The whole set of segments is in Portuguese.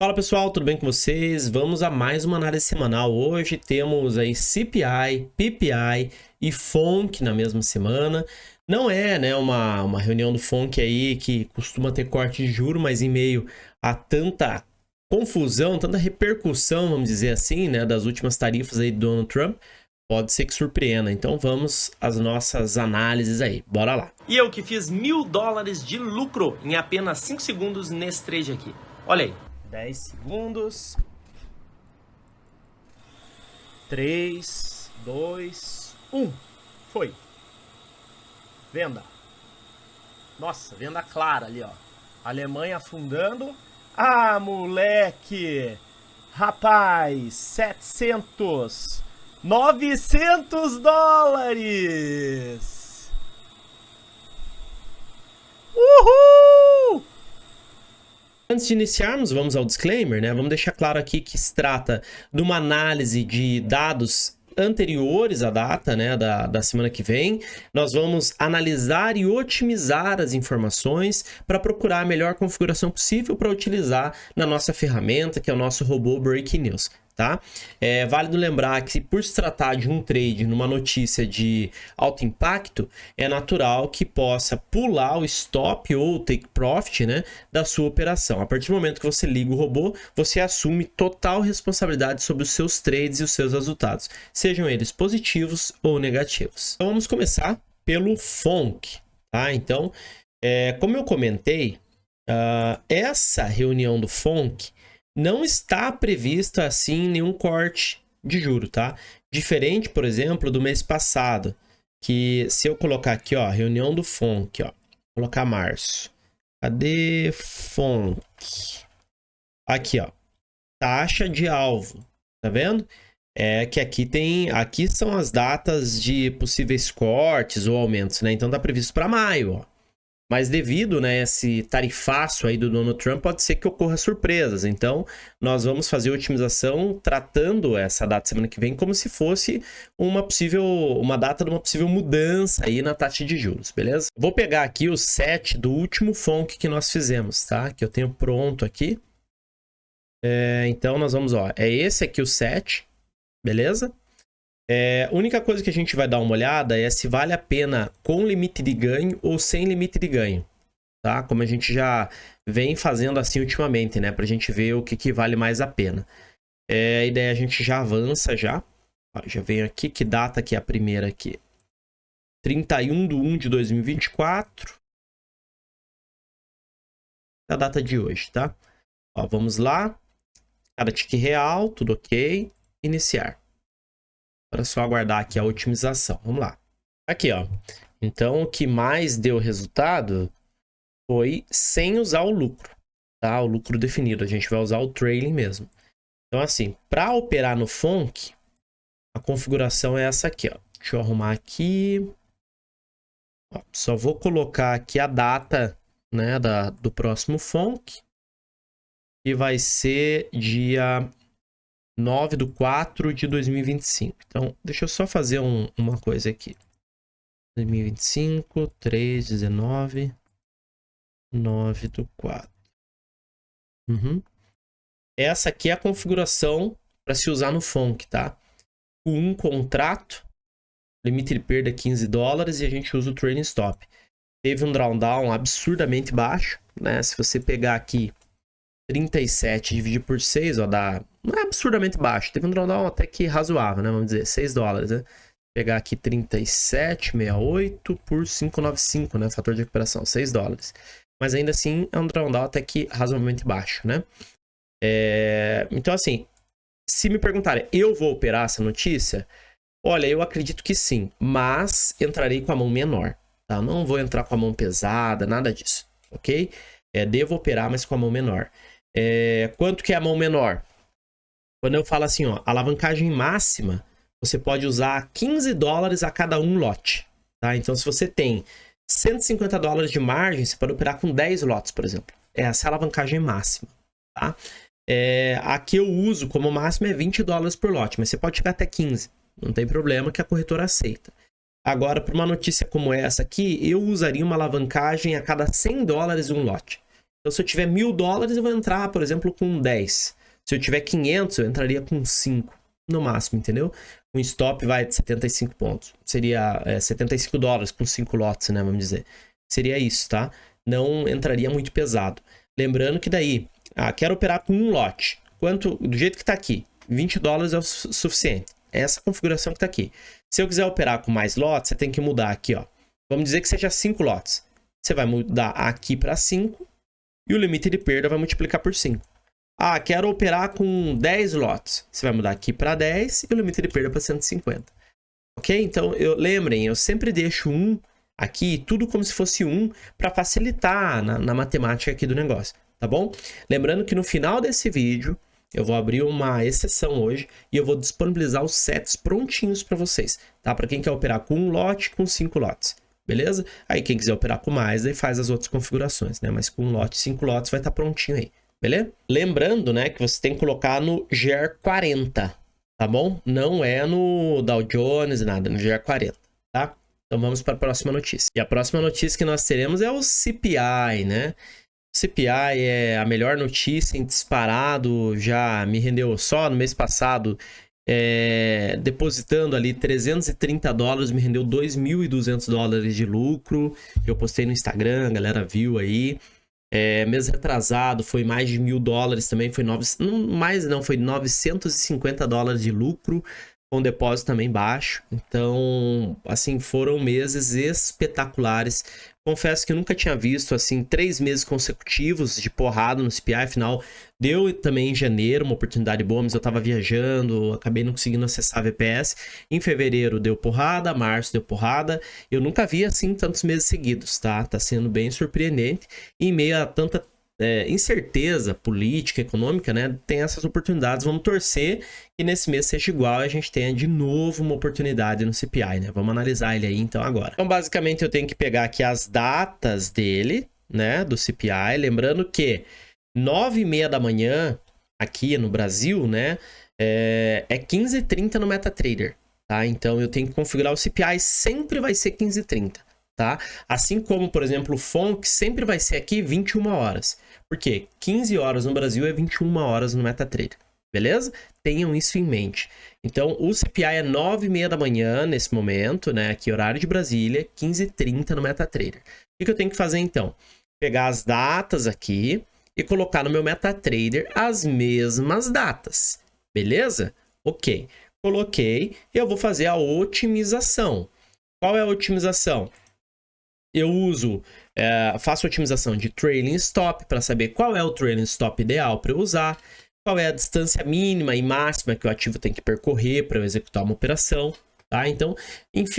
Fala pessoal, tudo bem com vocês? Vamos a mais uma análise semanal. Hoje temos aí CPI, PPI e FONC na mesma semana. Não é, né, uma reunião do FONC aí que costuma ter corte de juros, mas em meio a tanta confusão, tanta repercussão, vamos dizer assim, né, das últimas tarifas aí do Donald Trump, pode ser que surpreenda. Então vamos às nossas análises aí. Bora lá. E eu que fiz $1.000 de lucro em apenas 5 segundos nesse trade aqui. Olha aí. 10 segundos. 3, 2, 1. Foi. Venda. Nossa, venda clara ali, ó. Alemanha afundando. Ah, moleque! Rapaz, 700. 900 dólares! Uhul! Antes de iniciarmos, vamos ao disclaimer, né? Vamos deixar claro aqui que se trata de uma análise de dados anteriores à data, né, da semana que vem. Nós vamos analisar e otimizar as informações para procurar a melhor configuração possível para utilizar na nossa ferramenta, que é o nosso robô Breaking News. Tá? É válido lembrar que, por se tratar de um trade numa notícia de alto impacto, é natural que possa pular o stop ou take profit, né, da sua operação. A partir do momento que você liga o robô, você assume total responsabilidade sobre os seus trades e os seus resultados, sejam eles positivos ou negativos. Então vamos começar pelo FONC. Tá? Então, como eu comentei, essa reunião do FONC não está previsto assim nenhum corte de juro, tá? Diferente, por exemplo, do mês passado, que se eu colocar aqui, ó, reunião do FONC, ó, colocar março. Cadê FONC? Aqui, ó, taxa de alvo, tá vendo? É que aqui são as datas de possíveis cortes ou aumentos, né? Então tá previsto para maio, ó. Mas devido, né, esse tarifaço aí do Donald Trump, pode ser que ocorra surpresas. Então, nós vamos fazer a otimização tratando essa data semana que vem como se fosse uma data de uma possível mudança aí na taxa de juros, beleza? Vou pegar aqui o set do último FONC que nós fizemos, tá? Que eu tenho pronto aqui. Então, nós vamos, ó, é esse aqui o set, beleza? A única coisa que a gente vai dar uma olhada é se vale a pena com limite de ganho ou sem limite de ganho, tá? Como a gente já vem fazendo assim ultimamente, né? Pra gente ver o que vale mais a pena. E daí a gente já avança já. Ó, já venho aqui, que data que é a primeira aqui? 31/1/2024. A data de hoje, tá? Ó, vamos lá. Cada tique real, tudo ok. Iniciar. Para só aguardar aqui a otimização. Vamos lá. Aqui, ó. Então, o que mais deu resultado foi sem usar o lucro, tá? O lucro definido. A gente vai usar o trailing mesmo. Então, assim, para operar no FONC, a configuração é essa aqui, ó. Deixa eu arrumar aqui. Ó, só vou colocar aqui a data, né, do próximo FONC. Que vai ser dia 9/4/2025. Então, deixa eu só fazer uma coisa aqui. 2025, 3/19, 9/4. Essa aqui é a configuração para se usar no FONC, tá? Um contrato, limite de perda $15 e a gente usa o trailing stop. Teve um drawdown absurdamente baixo, né? Se você pegar aqui 37 dividir por 6, ó, dá... Não é absurdamente baixo. Teve um drawdown até que razoável, né? Vamos dizer, $6, né? Pegar aqui 37,68 por 595, né? Fator de recuperação, $6. Mas ainda assim, é um drawdown até que razoavelmente baixo, né? Então, assim, se me perguntarem, eu vou operar essa notícia? Olha, eu acredito que sim, mas entrarei com a mão menor, tá? Não vou entrar com a mão pesada, nada disso, ok? Devo operar, mas com a mão menor. Quanto que é a mão menor? Quando eu falo assim, ó, alavancagem máxima, você pode usar $15 a cada um lote, tá? Então, se você tem $150 de margem, você pode operar com 10 lotes, por exemplo. Essa é a alavancagem máxima, tá? A que eu uso como máximo é $20 por lote, mas você pode chegar até 15. Não tem problema que a corretora aceita. Agora, para uma notícia como essa aqui, eu usaria uma alavancagem a cada $100 um lote. Então, se eu tiver $1.000, eu vou entrar, por exemplo, com 10. Se eu tiver 500, eu entraria com 5, no máximo, entendeu? Um stop vai de 75 pontos. Seria $75 com 5 lotes, né? Vamos dizer. Seria isso, tá? Não entraria muito pesado. Lembrando que daí, quero operar com um lote. Do jeito que tá aqui, $20 é o suficiente. É essa configuração que tá aqui. Se eu quiser operar com mais lotes, você tem que mudar aqui, ó. Vamos dizer que seja 5 lotes. Você vai mudar aqui para 5 e o limite de perda vai multiplicar por 5. Quero operar com 10 lotes. Você vai mudar aqui para 10 e o limite de perda para 150. Ok? Então, lembrem, eu sempre deixo um aqui, tudo como se fosse um, para facilitar na matemática aqui do negócio, tá bom? Lembrando que no final desse vídeo, eu vou abrir uma exceção hoje e eu vou disponibilizar os sets prontinhos para vocês, tá? Para quem quer operar com um lote, com 5 lotes, beleza? Aí quem quiser operar com mais, aí faz as outras configurações, né? Mas com um lote, 5 lotes vai estar prontinho aí. Beleza? Lembrando, né, que você tem que colocar no GR40, tá bom? Não é no Dow Jones, nada, no GR40, tá? Então vamos para a próxima notícia. E a próxima notícia que nós teremos é o CPI, né? O CPI é a melhor notícia em disparado, já me rendeu só no mês passado, depositando ali $330, me rendeu $2.200 de lucro. Eu postei no Instagram, a galera viu aí. Mês retrasado foi mais de $1.000 também, foi foi $950 de lucro, com depósito também baixo. Então, assim, foram meses espetaculares. Confesso que eu nunca tinha visto, assim, 3 meses consecutivos de porrada no CPI. Afinal, deu também em janeiro uma oportunidade boa, mas eu tava viajando, acabei não conseguindo acessar a VPS. Em fevereiro deu porrada, março deu porrada. Eu nunca vi, assim, tantos meses seguidos, tá? Tá sendo bem surpreendente. Em meio a tanta incerteza política, econômica, né? Tem essas oportunidades. Vamos torcer que nesse mês seja igual e a gente tenha de novo uma oportunidade no CPI, né? Vamos analisar ele aí então agora. Então, basicamente, eu tenho que pegar aqui as datas dele, né? Do CPI. Lembrando que 9h30 da manhã, aqui no Brasil, né? É 15h30 no MetaTrader, tá? Então, eu tenho que configurar o CPI, sempre vai ser 15h30. Tá? Assim como, por exemplo, o FONC sempre vai ser aqui 21 horas. Por quê? 15 horas no Brasil é 21 horas no MetaTrader. Beleza? Tenham isso em mente. Então, o CPI é 9h30 da manhã nesse momento, né? Aqui, horário de Brasília, 15h30 no MetaTrader. O que eu tenho que fazer, então? Pegar as datas aqui e colocar no meu MetaTrader as mesmas datas. Beleza? Ok. Coloquei e eu vou fazer a otimização. Qual é a otimização? Eu faço otimização de trailing stop para saber qual é o trailing stop ideal para eu usar, qual é a distância mínima e máxima que o ativo tem que percorrer para eu executar uma operação, tá? Então,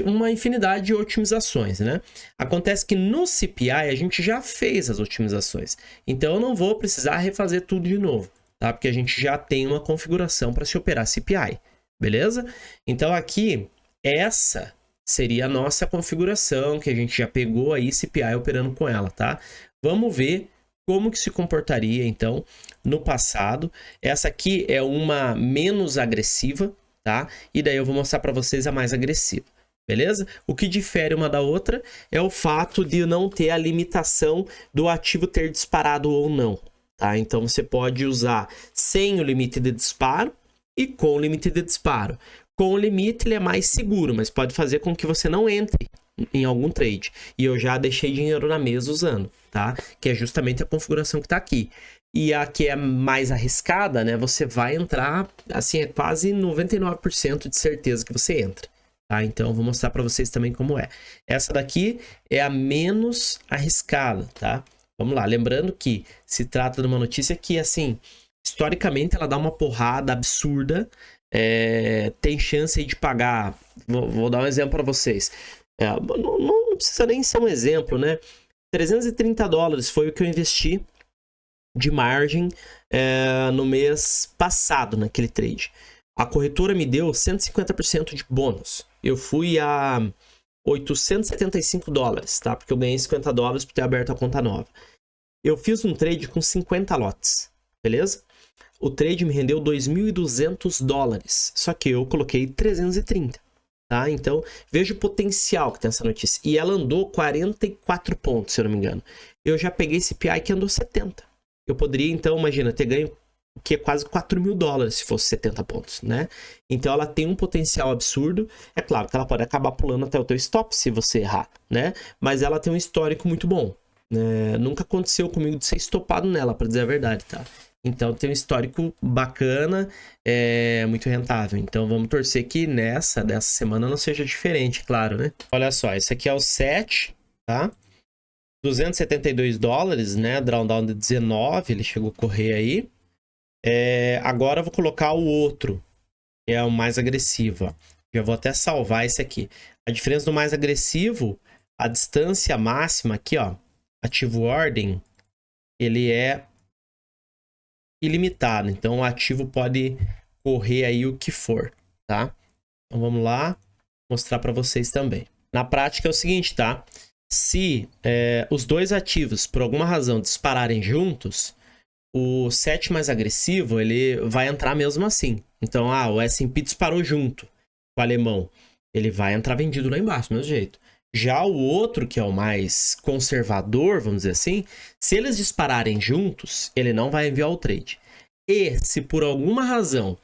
uma infinidade de otimizações, né? Acontece que no CPI a gente já fez as otimizações, então eu não vou precisar refazer tudo de novo, tá? Porque a gente já tem uma configuração para se operar CPI, beleza? Então aqui, essa seria a nossa configuração, que a gente já pegou aí CPI operando com ela, tá? Vamos ver como que se comportaria, então, no passado. Essa aqui é uma menos agressiva, tá? E daí eu vou mostrar para vocês a mais agressiva, beleza? O que difere uma da outra é o fato de não ter a limitação do ativo ter disparado ou não, tá? Então, você pode usar sem o limite de disparo e com o limite de disparo. Com o limite, ele é mais seguro, mas pode fazer com que você não entre em algum trade. E eu já deixei dinheiro na mesa usando, tá? Que é justamente a configuração que está aqui. E a que é mais arriscada, né? Você vai entrar, assim, é quase 99% de certeza que você entra, tá? Então, eu vou mostrar para vocês também como é. Essa daqui é a menos arriscada, tá? Vamos lá. Lembrando que se trata de uma notícia que, assim, historicamente, ela dá uma porrada absurda. Tem chance de pagar. Vou dar um exemplo para vocês. Não precisa nem ser um exemplo, né? $330 foi o que eu investi de margem no mês passado naquele trade. A corretora me deu 150% de bônus. Eu fui a $875, tá? Porque eu ganhei $50 por ter aberto a conta nova. Eu fiz um trade com 50 lotes, beleza? O trade me rendeu $2.200, só que eu coloquei 330, tá? Então, veja o potencial que tem essa notícia. E ela andou 44 pontos, se eu não me engano. Eu já peguei esse PI que andou 70. Eu poderia, então, imagina, ter ganho que é quase 4 mil dólares se fosse 70 pontos, né? Então ela tem um potencial absurdo. É claro que ela pode acabar pulando até o teu stop se você errar, né? Mas ela tem um histórico muito bom. Nunca aconteceu comigo de ser estopado nela, para dizer a verdade, tá? Então tem um histórico bacana, muito rentável. Então vamos torcer que dessa semana não seja diferente, claro, né? Olha só, esse aqui é o 7, tá? 272 dólares, né? Drawdown de 19, ele chegou a correr aí. Agora eu vou colocar o outro, que é o mais agressivo. Ó. Já vou até salvar esse aqui. A diferença do mais agressivo, a distância máxima aqui, ó, ativo ordem, ele é ilimitado. Então o ativo pode correr aí o que for, tá? Então vamos lá, mostrar para vocês também. Na prática é o seguinte, tá? Se os dois ativos, por alguma razão, dispararem juntos, o 7 mais agressivo, ele vai entrar mesmo assim. Então, o S&P disparou junto com o alemão. Ele vai entrar vendido lá embaixo, do mesmo jeito. Já o outro, que é o mais conservador, vamos dizer assim, se eles dispararem juntos, ele não vai enviar o trade. E se por alguma razão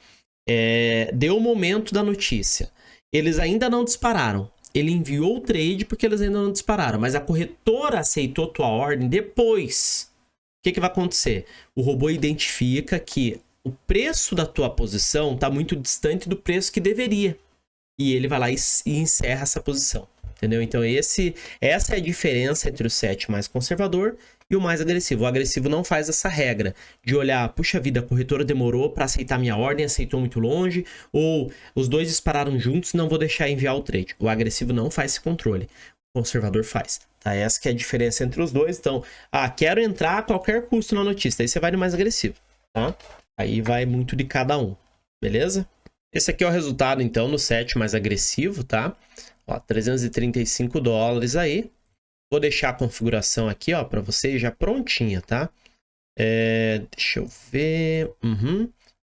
deu o momento da notícia, eles ainda não dispararam, ele enviou o trade porque eles ainda não dispararam, mas a corretora aceitou tua ordem depois. O que vai acontecer? O robô identifica que o preço da tua posição está muito distante do preço que deveria. E ele vai lá e encerra essa posição. Entendeu? Então essa é a diferença entre o 7 mais conservador e o mais agressivo. O agressivo não faz essa regra de olhar, puxa vida, a corretora demorou para aceitar minha ordem, aceitou muito longe, ou os dois dispararam juntos, não vou deixar enviar o trade. O agressivo não faz esse controle. O conservador faz. Tá? Essa que é a diferença entre os dois. Então, quero entrar a qualquer custo na notícia. Aí você vai no mais agressivo, tá? Aí vai muito de cada um, beleza? Esse aqui é o resultado, então, no 7 mais agressivo, tá? Ó, 335 dólares aí. Vou deixar a configuração aqui, ó, para vocês já prontinha, tá? Deixa eu ver.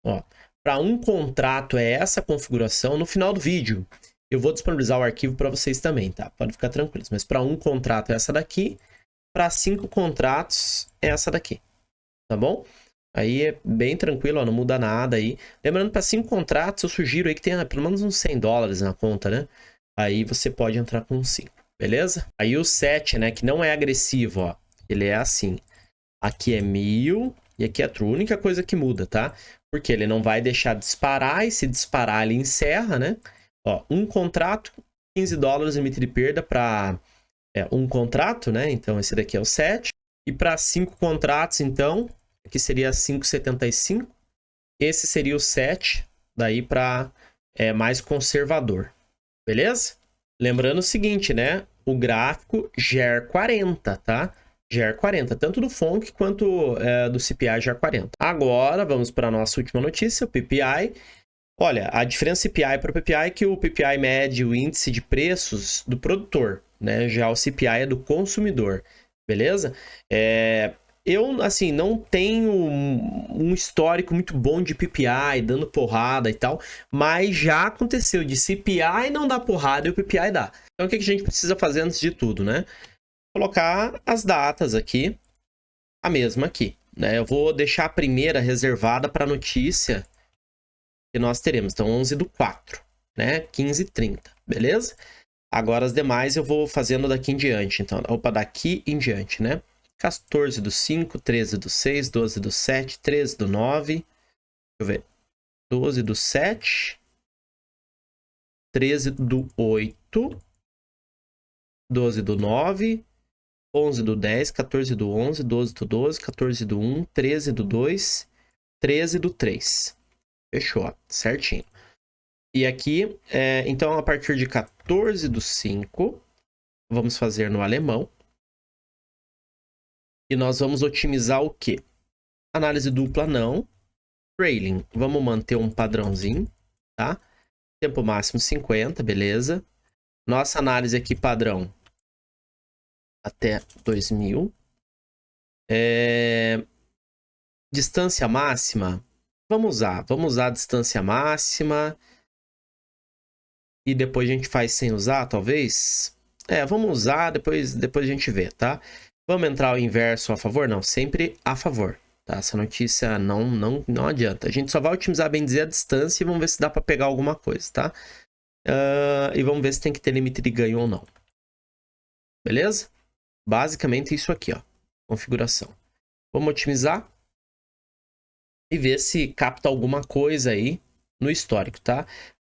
Ó, para um contrato é essa configuração. No final do vídeo, eu vou disponibilizar o arquivo para vocês também, tá? Pode ficar tranquilos. Mas para um contrato é essa daqui. Para 5 contratos é essa daqui, tá bom? Aí é bem tranquilo, ó, não muda nada aí. Lembrando, para 5 contratos, eu sugiro aí que tenha pelo menos uns 100 dólares na conta, né? Aí você pode entrar com 5, beleza? Aí o 7, né, que não é agressivo, ó. Ele é assim. Aqui é 1000 e aqui é true. A única coisa que muda, tá? Porque ele não vai deixar disparar e se disparar ele encerra, né? Ó, um contrato, 15 dólares limite de perda para um contrato, né? Então esse daqui é o 7. E para 5 contratos, então, aqui seria 5,75. Esse seria o 7, daí para mais conservador. Beleza? Lembrando o seguinte, né? O gráfico GER40, tá? GER40, tanto do FONC quanto do CPI GER40. Agora, vamos para a nossa última notícia, o PPI. Olha, a diferença CPI para o PPI é que o PPI mede o índice de preços do produtor, né? Já o CPI é do consumidor, beleza? Eu, assim, não tenho um histórico muito bom de PPI, dando porrada e tal, mas já aconteceu de CPI não dar porrada e o PPI dá. Então, o que a gente precisa fazer antes de tudo, né? Colocar as datas aqui, a mesma aqui, né? Eu vou deixar a primeira reservada para a notícia que nós teremos. Então, 11/4, né? 15h30, beleza? Agora, as demais eu vou fazendo daqui em diante. Então, opa, daqui em diante, né? 14/5, 13/6, 12/7, 13/9. Deixa eu ver. 12/7. 13/8. 12/9. 11/10, 14/11, 12/12, 14/1, 13/2, 13/3. Fechou, ó, certinho. E aqui, então, a partir de 14/5, vamos fazer no alemão. E nós vamos otimizar o quê? Análise dupla, não. Trailing, vamos manter um padrãozinho, tá? Tempo máximo 50, beleza. Nossa análise aqui padrão até 2000. Distância máxima, vamos usar a distância máxima e depois a gente faz sem usar, talvez. Vamos usar, depois a gente vê, tá? Vamos entrar ao inverso a favor? Não, sempre a favor, tá? Essa notícia não adianta. A gente só vai otimizar, bem dizer, a distância e vamos ver se dá para pegar alguma coisa, tá? E vamos ver se tem que ter limite de ganho ou não. Beleza? Basicamente isso aqui, ó. Configuração. Vamos otimizar e ver se capta alguma coisa aí no histórico, tá?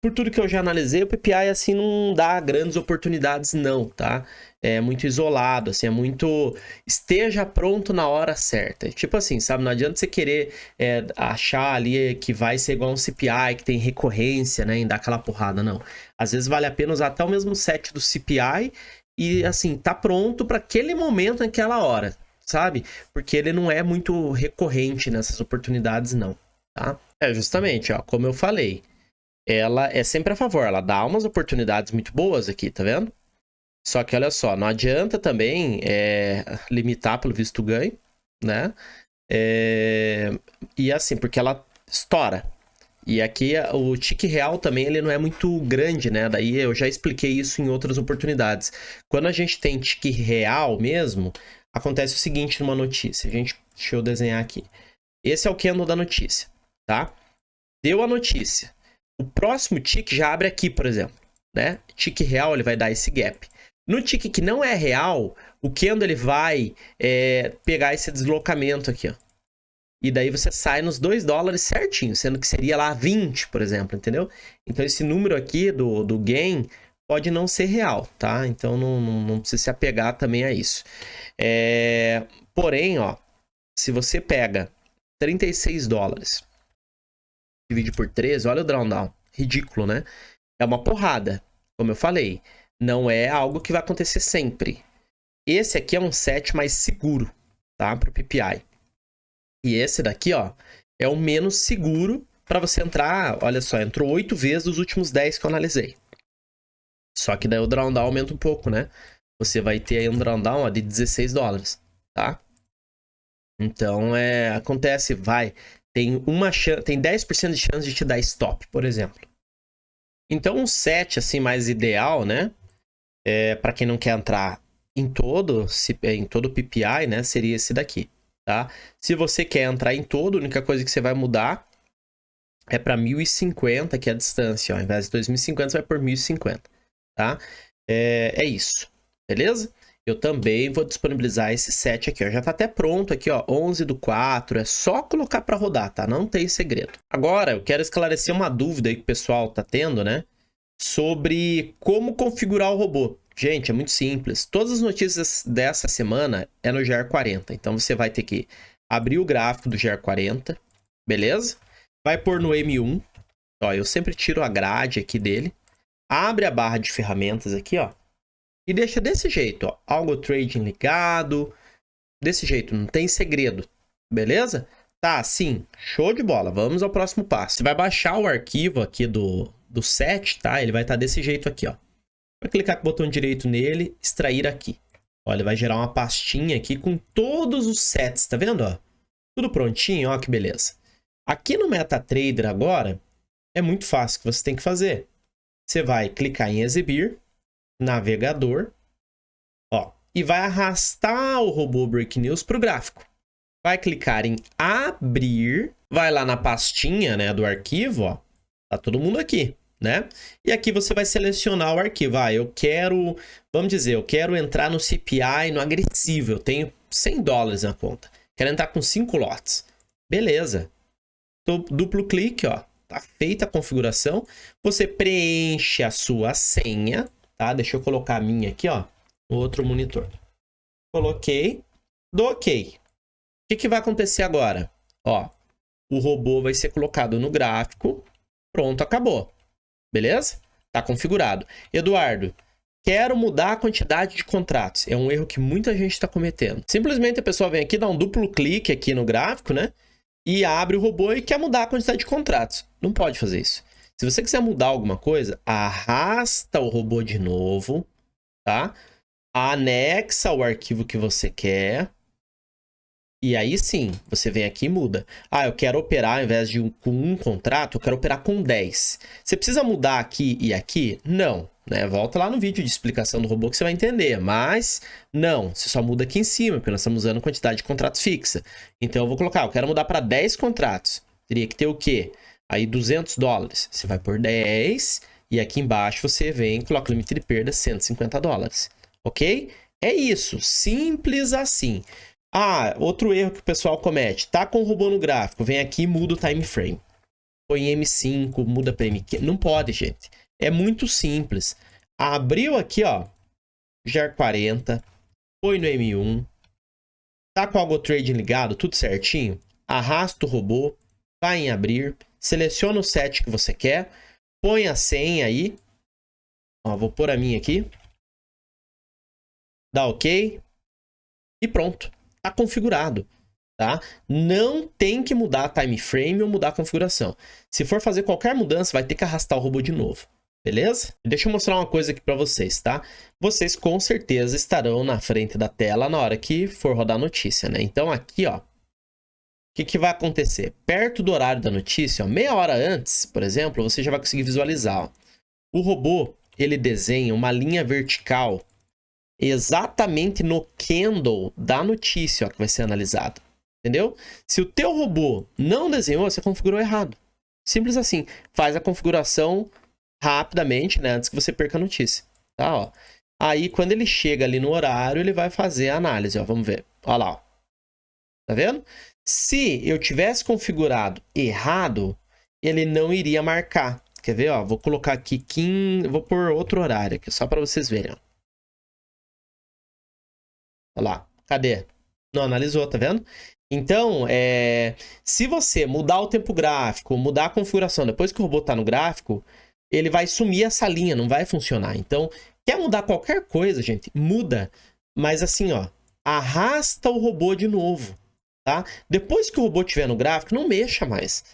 Por tudo que eu já analisei, o PPI, assim, não dá grandes oportunidades, não, tá? É muito isolado, assim, é muito... Esteja pronto na hora certa. Tipo assim, sabe? Não adianta você querer achar ali que vai ser igual um CPI, que tem recorrência, né? Em dar aquela porrada, não. Às vezes vale a pena usar até o mesmo set do CPI e, assim, tá pronto para aquele momento, naquela hora, sabe? Porque ele não é muito recorrente nessas oportunidades, não, tá? Justamente, ó, como eu falei, ela é sempre a favor, ela dá umas oportunidades muito boas aqui, tá vendo? Só que olha só, não adianta também limitar pelo visto ganho, né? E assim, porque ela estoura. E aqui o tique real também ele não é muito grande, né? Daí eu já expliquei isso em outras oportunidades. Quando a gente tem tique real mesmo, acontece o seguinte numa notícia. Deixa eu desenhar aqui. Esse é o candle da notícia, tá? Deu a notícia. O próximo tick já abre aqui, por exemplo, né? Tick real, ele vai dar esse gap. No tick que não é real, o candle ele vai pegar esse deslocamento aqui, ó. E daí você sai nos $2 certinho, sendo que seria lá 20, por exemplo, entendeu? Então esse número aqui do gain pode não ser real, tá? Então não precisa se apegar também a isso. Porém, ó, se você pega $36, divide por 13, olha o drawdown. Ridículo, né? É uma porrada. Como eu falei, não é algo que vai acontecer sempre. Esse aqui é um set mais seguro, tá? Para o PPI. E esse daqui, ó, é o menos seguro para você entrar. Olha só, entrou 8 vezes dos últimos 10 que eu analisei. Só que daí o drawdown aumenta um pouco, né? Você vai ter aí um drawdown ó, de $16, tá? Então, acontece, tem 10% de chance de te dar stop, por exemplo. Então, um set assim mais ideal, né? Para quem não quer entrar em todo o PPI, né? Seria esse daqui, tá? Se você quer entrar em todo, a única coisa que você vai mudar é para 1050, que é a distância. Ó. Ao invés de 2050, você vai por 1050, tá? É isso, beleza? Eu também vou disponibilizar esse set aqui, ó. Já tá até pronto aqui, ó, 11/4. É só colocar para rodar, tá? Não tem segredo. Agora, eu quero esclarecer uma dúvida aí que o pessoal tá tendo, né? Sobre como configurar o robô. Gente, é muito simples. Todas as notícias dessa semana é no GR40. Então, você vai ter que abrir o gráfico do GR40, beleza? Vai pôr no M1. Ó, eu sempre tiro a grade aqui dele. Abre a barra de ferramentas aqui, ó. E deixa desse jeito, ó. Algo trading ligado. Desse jeito, não tem segredo. Beleza? Tá, sim. Show de bola. Vamos ao próximo passo. Você vai baixar o arquivo aqui do set, tá? Ele vai estar desse jeito aqui, ó. Vai clicar com o botão direito nele, extrair aqui. Ó, ele vai gerar uma pastinha aqui com todos os sets, tá vendo, ó? Tudo prontinho, ó, que beleza. Aqui no MetaTrader agora, é muito fácil o que você tem que fazer. Você vai clicar em exibir, navegador, ó, e vai arrastar o robô Break News para o gráfico. Vai clicar em abrir, vai lá na pastinha, né, do arquivo, ó, tá todo mundo aqui, né? E aqui você vai selecionar o arquivo. Eu quero, vamos dizer, eu quero entrar no CPI, no agressivo, eu tenho $100 na conta. Quero entrar com 5 lotes. Beleza. Duplo clique, ó, tá feita a configuração. Você preenche a sua senha, tá? Deixa eu colocar a minha aqui, ó, no outro monitor. Coloquei, dou OK. O que vai acontecer agora? Ó, o robô vai ser colocado no gráfico. Pronto, acabou. Beleza? Tá configurado. Eduardo, quero mudar a quantidade de contratos. É um erro que muita gente está cometendo. Simplesmente a pessoa vem aqui, dá um duplo clique aqui no gráfico, né? E abre o robô e quer mudar a quantidade de contratos. Não pode fazer isso. Se você quiser mudar alguma coisa, arrasta o robô de novo, tá? Anexa o arquivo que você quer. E aí sim, você vem aqui e muda. Ah, eu quero operar, ao invés de com um contrato, eu quero operar com 10. Você precisa mudar aqui e aqui? Não. Né? Volta lá no vídeo de explicação do robô que você vai entender. Mas não, você só muda aqui em cima, porque nós estamos usando quantidade de contratos fixa. Então eu vou colocar, eu quero mudar para 10 contratos. Teria que ter o quê? Aí $200. Você vai por 10 e aqui embaixo você vem e coloca o limite de perda $150. Ok? É isso, simples assim. Ah, outro erro que o pessoal comete. Tá com o robô no gráfico, vem aqui e muda o time frame. Põe M5, muda para M15. Não pode, gente. É muito simples. Abriu aqui, ó, GR40, põe no M1. Tá com o Algo Trading ligado, tudo certinho. Arrasta o robô, vai em abrir, seleciona o set que você quer, põe a senha aí. Ó, vou pôr a minha aqui. Dá OK. E pronto. Tá configurado, tá? Não tem que mudar a time frame ou mudar a configuração. Se for fazer qualquer mudança, vai ter que arrastar o robô de novo, beleza? Deixa eu mostrar uma coisa aqui para vocês, tá? Vocês com certeza estarão na frente da tela na hora que for rodar a notícia, né? Então aqui, ó, o que vai acontecer? Perto do horário da notícia, ó, meia hora antes, por exemplo, você já vai conseguir visualizar, ó. O robô, ele desenha uma linha vertical exatamente no candle da notícia, ó, que vai ser analisado. Entendeu? Se o teu robô não desenhou, você configurou errado. Simples assim. Faz a configuração rapidamente, né, antes que você perca a notícia. Tá, ó. Aí, quando ele chega ali no horário, ele vai fazer a análise, ó. Vamos ver. Olha lá, ó. Tá vendo? Se eu tivesse configurado errado, ele não iria marcar. Quer ver, ó? Vou colocar aqui 15... Vou pôr outro horário aqui, só para vocês verem, ó. Olha lá, cadê? Não analisou, tá vendo? Então, se você mudar o tempo gráfico, mudar a configuração, depois que o robô tá no gráfico, ele vai sumir essa linha, não vai funcionar. Então, quer mudar qualquer coisa, gente? Muda. Mas assim, ó, arrasta o robô de novo, tá? Depois que o robô estiver no gráfico, não mexa mais.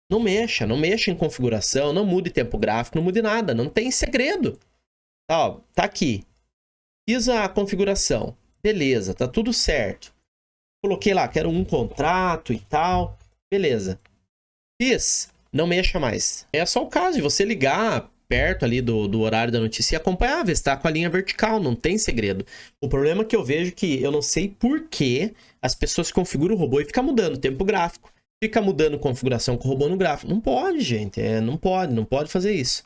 Não mexa em configuração, não mude tempo gráfico, não mude nada, não tem segredo. Tá, ó, tá aqui. Fiz a configuração. Beleza, tá tudo certo. Coloquei lá, quero um contrato e tal. Beleza. Fiz, não mexa mais. É só o caso de você ligar perto ali do horário da notícia e acompanhar, ver se tá com a linha vertical, não tem segredo. O problema que eu vejo é que eu não sei por que as pessoas configuram o robô e ficam mudando o tempo gráfico. Fica mudando configuração com o robô no gráfico. Não pode, gente. Não pode fazer isso.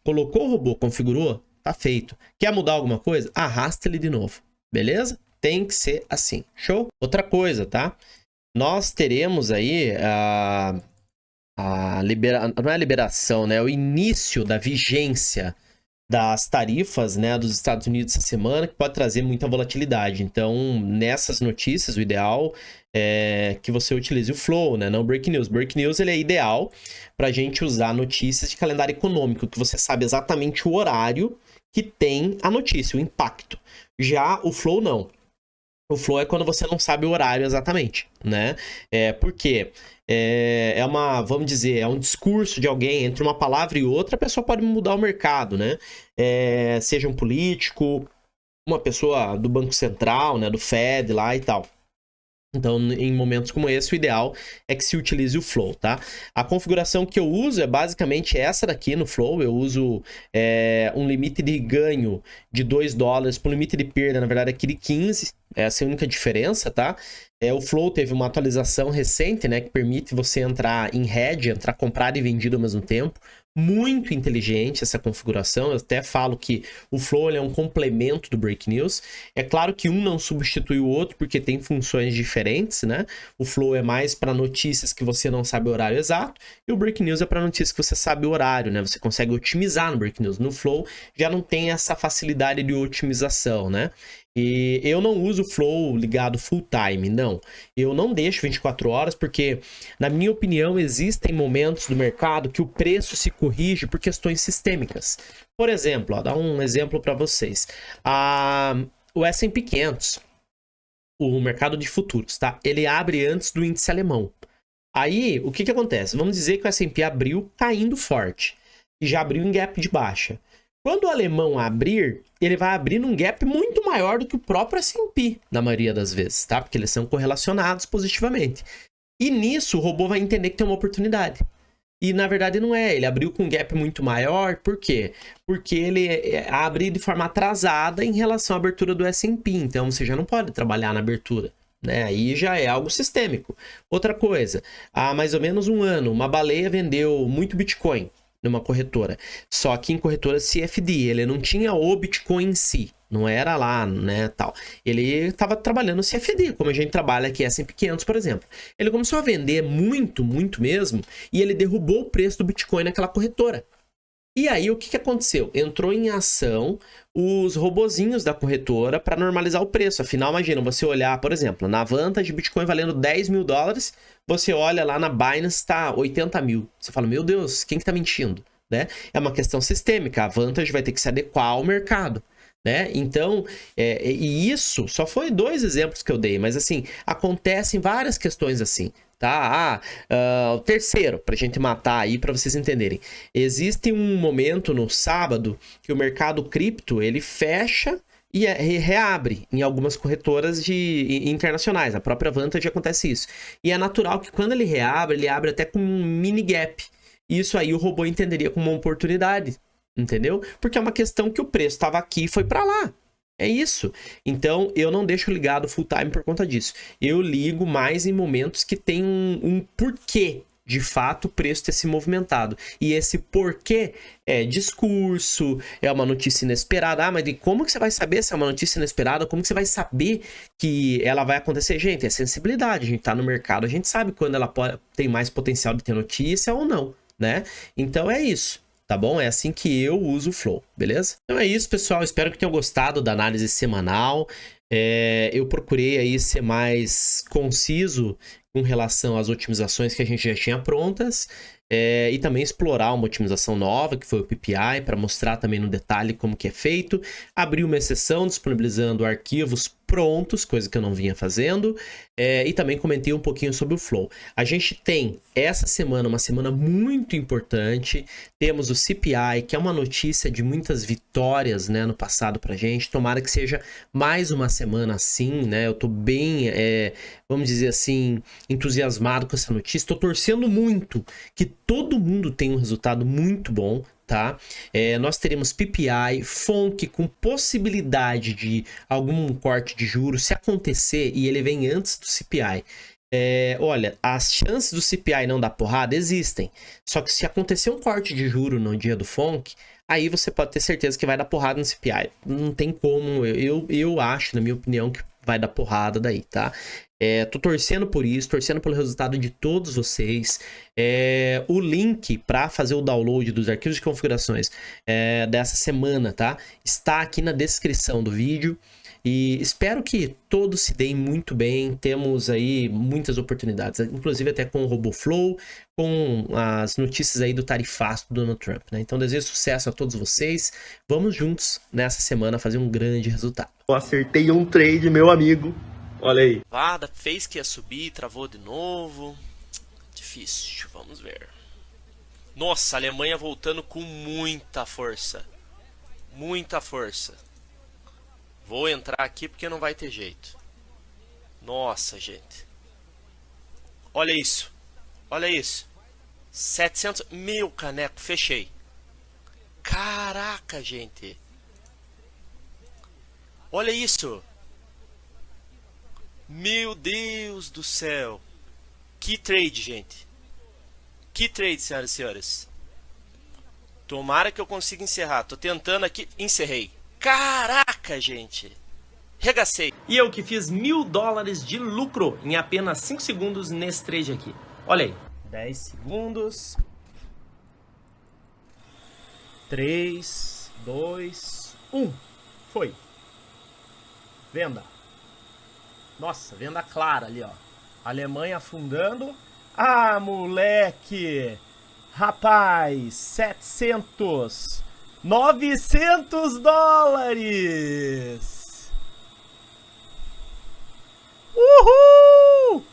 Colocou o robô, configurou, tá feito. Quer mudar alguma coisa? Arrasta ele de novo. Beleza? Tem que ser assim. Show? Outra coisa, tá? Nós teremos aí não é a liberação, né? O início da vigência das tarifas, né, dos Estados Unidos essa semana, que pode trazer muita volatilidade. Então, nessas notícias, o ideal é que você utilize o Flow, né, não o Break News. Break News ele é ideal para a gente usar notícias de calendário econômico, que você sabe exatamente o horário que tem a notícia, o impacto. Já o Flow, não. O Flow é quando você não sabe o horário exatamente, né? Porque vamos dizer, é um discurso de alguém, entre uma palavra e outra, a pessoa pode mudar o mercado, né? Seja um político, uma pessoa do Banco Central, né? Do Fed lá e tal. Então, em momentos como esse, o ideal é que se utilize o Flow, tá? A configuração que eu uso é basicamente essa daqui no Flow. Eu uso um limite de ganho de $2 para um limite de perda, na verdade, aqui de 15. Essa é a única diferença, tá? O Flow teve uma atualização recente, né? Que permite você entrar em hedge, entrar comprado e vendido ao mesmo tempo. Muito inteligente essa configuração. Eu até falo que o Flow é um complemento do Break News. É claro que um não substitui o outro, porque tem funções diferentes, né? O Flow é mais para notícias que você não sabe o horário exato, e o Break News é para notícias que você sabe o horário, né? Você consegue otimizar no Break News. No Flow já não tem essa facilidade de otimização, né? E eu não uso o Flow ligado full time, não. Eu não deixo 24 horas porque, na minha opinião, existem momentos do mercado que o preço se corrige por questões sistêmicas. Por exemplo, ó, dar um exemplo para vocês. O S&P 500, o mercado de futuros, tá? Ele abre antes do índice alemão. Aí, o que acontece? Vamos dizer que o S&P abriu caindo forte e já abriu em gap de baixa. Quando o alemão abrir, ele vai abrir num gap muito maior do que o próprio S&P, na maioria das vezes, tá? Porque eles são correlacionados positivamente. E nisso, o robô vai entender que tem uma oportunidade. E na verdade não é, ele abriu com um gap muito maior, por quê? Porque ele abre de forma atrasada em relação à abertura do S&P, então você já não pode trabalhar na abertura, né? Aí já é algo sistêmico. Outra coisa, há mais ou menos um ano, uma baleia vendeu muito Bitcoin numa corretora, só que em corretora CFD, ele não tinha o Bitcoin em si, não era lá, né, tal. Ele estava trabalhando CFD, como a gente trabalha aqui S&P 500, por exemplo. Ele começou a vender muito, muito mesmo, e ele derrubou o preço do Bitcoin naquela corretora. E aí, o que, que aconteceu? Entrou em ação os robozinhos da corretora para normalizar o preço. Afinal, imagina, você olhar, por exemplo, na Vantage, Bitcoin valendo 10 mil dólares, você olha lá na Binance, está 80 mil. Você fala, meu Deus, quem que tá mentindo? Né? É uma questão sistêmica, a Vantage vai ter que se adequar ao mercado. Né? Então, e isso só foi 2 exemplos que eu dei, mas assim, acontecem várias questões assim. Tá? O terceiro, pra gente matar aí, para vocês entenderem. Existe um momento no sábado que o mercado cripto, ele fecha e reabre em algumas corretoras internacionais. A própria Vantage acontece isso. E é natural que quando ele reabre, ele abre até com um mini gap. Isso aí o robô entenderia como uma oportunidade, entendeu? Porque é uma questão que o preço estava aqui e foi para lá. É isso. Então, eu não deixo ligado full time por conta disso. Eu ligo mais em momentos que tem um porquê, de fato, o preço ter se movimentado. E esse porquê é discurso, é uma notícia inesperada. Ah, mas de como que você vai saber se é uma notícia inesperada? Como que você vai saber que ela vai acontecer? Gente, é sensibilidade. A gente tá no mercado, a gente sabe quando ela tem mais potencial de ter notícia ou não, né? Então, é isso. Tá bom? É assim que eu uso o Flow, beleza? Então é isso, pessoal. Espero que tenham gostado da análise semanal. Eu procurei aí ser mais conciso com relação às otimizações que a gente já tinha prontas. E também explorar uma otimização nova, que foi o PPI, para mostrar também no detalhe como que é feito. Abri uma exceção disponibilizando arquivos prontos, coisa que eu não vinha fazendo. E também comentei um pouquinho sobre o Flow. A gente tem essa semana uma semana muito importante. Temos o CPI, que é uma notícia de muitas vitórias, né, no passado pra gente. Tomara que seja mais uma semana assim, né? Eu tô bem, vamos dizer assim, entusiasmado com essa notícia. Tô torcendo muito que todo mundo tenha um resultado muito bom, tá? Nós teremos PPI, FONC com possibilidade de algum corte de juros se acontecer e ele vem antes do CPI. Olha, as chances do CPI não dar porrada existem. Só que se acontecer um corte de juro no dia do FONC, aí você pode ter certeza que vai dar porrada no CPI. Não tem como, eu acho, na minha opinião, que vai dar porrada daí, tá? Tô torcendo por isso, torcendo pelo resultado de todos vocês. O link para fazer o download dos arquivos de configurações dessa semana, tá? Está aqui na descrição do vídeo. E espero que todos se deem muito bem. Temos aí muitas oportunidades, inclusive até com o RoboFlow, com as notícias aí do tarifaço do Donald Trump, né? Então desejo sucesso a todos vocês. Vamos juntos nessa semana fazer um grande resultado. Eu acertei um trade, meu amigo. Olha aí. Vada fez que ia subir, travou de novo. Difícil, vamos ver. Nossa, a Alemanha voltando com muita força. Muita força. Vou entrar aqui porque não vai ter jeito. Nossa, gente. Olha isso. Olha isso. 700... Meu caneco, fechei. Caraca, gente. Olha isso. Meu Deus do céu. Que trade, gente. Que trade, senhoras e senhores. Tomara que eu consiga encerrar. Tô tentando aqui. Encerrei. Caraca, gente. Regacei. E eu que fiz $1000 de lucro em apenas 5 segundos nesse trade aqui. Olha aí. 10 segundos. 3, 2, 1. Foi. Venda. Nossa, venda clara ali, ó. Alemanha afundando. Ah, moleque. Rapaz, 700. $900. Uhul!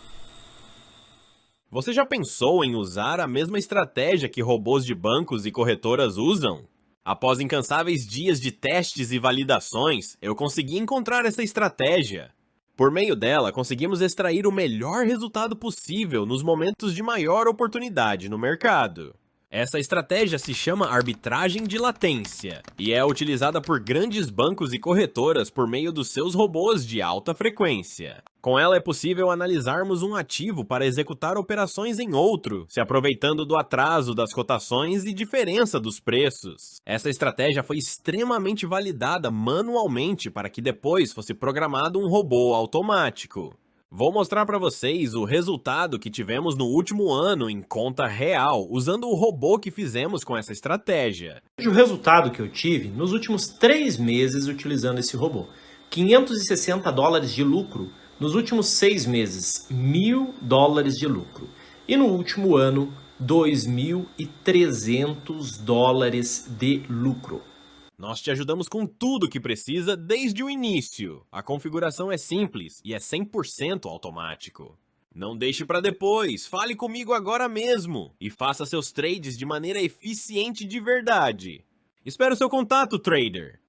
Você já pensou em usar a mesma estratégia que robôs de bancos e corretoras usam? Após incansáveis dias de testes e validações, eu consegui encontrar essa estratégia. Por meio dela, conseguimos extrair o melhor resultado possível nos momentos de maior oportunidade no mercado. Essa estratégia se chama arbitragem de latência e é utilizada por grandes bancos e corretoras por meio dos seus robôs de alta frequência. Com ela é possível analisarmos um ativo para executar operações em outro, se aproveitando do atraso das cotações e diferença dos preços. Essa estratégia foi extremamente validada manualmente para que depois fosse programado um robô automático. Vou mostrar para vocês o resultado que tivemos no último ano em conta real, usando o robô que fizemos com essa estratégia. O resultado que eu tive nos últimos 3 meses utilizando esse robô. $560 de lucro. Nos últimos 6 meses, $1.000 de lucro. E no último ano, $2.300 de lucro. Nós te ajudamos com tudo que precisa desde o início. A configuração é simples e é 100% automático. Não deixe para depois, fale comigo agora mesmo e faça seus trades de maneira eficiente de verdade. Espero seu contato, trader!